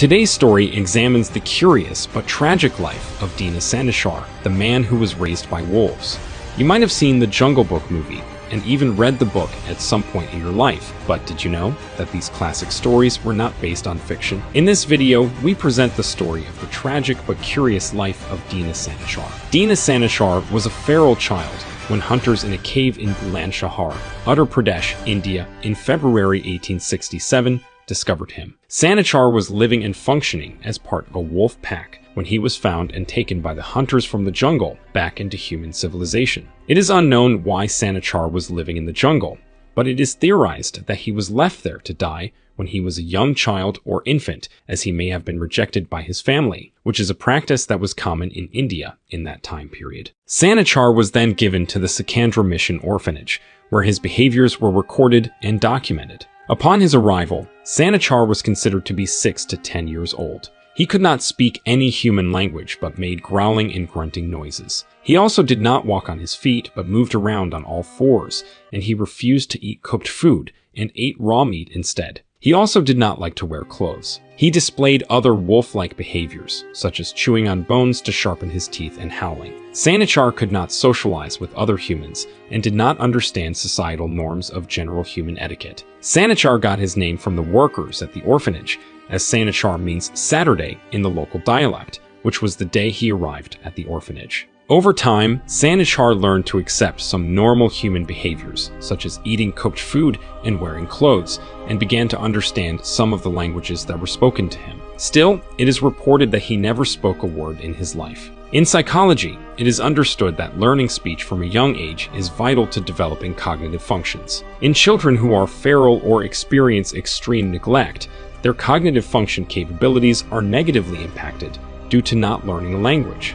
Today's story examines the curious but tragic life of Dina Sanishar, the man who was raised by wolves. You might have seen the Jungle Book movie and even read the book at some point in your life, but did you know that these classic stories were not based on fiction? In this video, we present the story of the tragic but curious life of Dina Sanishar. Dina Sanishar was a feral child when hunters in a cave in Bulandshahr, Uttar Pradesh, India, in February 1867, discovered him. Sanishar was living and functioning as part of a wolf pack when he was found and taken by the hunters from the jungle back into human civilization. It is unknown why Sanishar was living in the jungle, but it is theorized that he was left there to die when he was a young child or infant, as he may have been rejected by his family, which is a practice that was common in India in that time period. Sanishar was then given to the Sikandra Mission orphanage, where his behaviors were recorded and documented. Upon his arrival, Sanishar was considered to be 6 to 10 years old. He could not speak any human language but made growling and grunting noises. He also did not walk on his feet but moved around on all fours, and he refused to eat cooked food and ate raw meat instead. He also did not like to wear clothes. He displayed other wolf-like behaviors, such as chewing on bones to sharpen his teeth and howling. Sanishar could not socialize with other humans and did not understand societal norms of general human etiquette. Sanishar got his name from the workers at the orphanage, as Sanishar means Saturday in the local dialect, which was the day he arrived at the orphanage. Over time, Sanishar learned to accept some normal human behaviors, such as eating cooked food and wearing clothes, and began to understand some of the languages that were spoken to him. Still, it is reported that he never spoke a word in his life. In psychology, it is understood that learning speech from a young age is vital to developing cognitive functions. In children who are feral or experience extreme neglect, their cognitive function capabilities are negatively impacted due to not learning a language.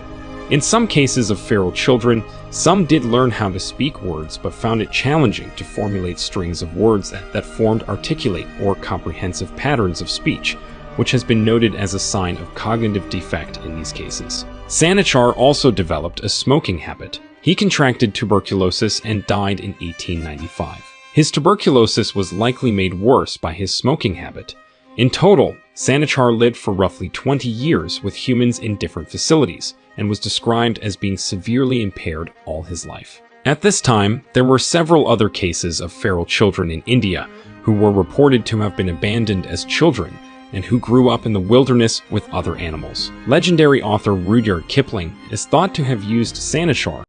In some cases of feral children, some did learn how to speak words but found it challenging to formulate strings of words that formed articulate or comprehensive patterns of speech, which has been noted as a sign of cognitive defect in these cases. Sanishar also developed a smoking habit. He contracted tuberculosis and died in 1895. His tuberculosis was likely made worse by his smoking habit. In total, Sanishar lived for roughly 20 years with humans in different facilities, and was described as being severely impaired all his life. At this time, there were several other cases of feral children in India who were reported to have been abandoned as children and who grew up in the wilderness with other animals. Legendary author Rudyard Kipling is thought to have used Sanishar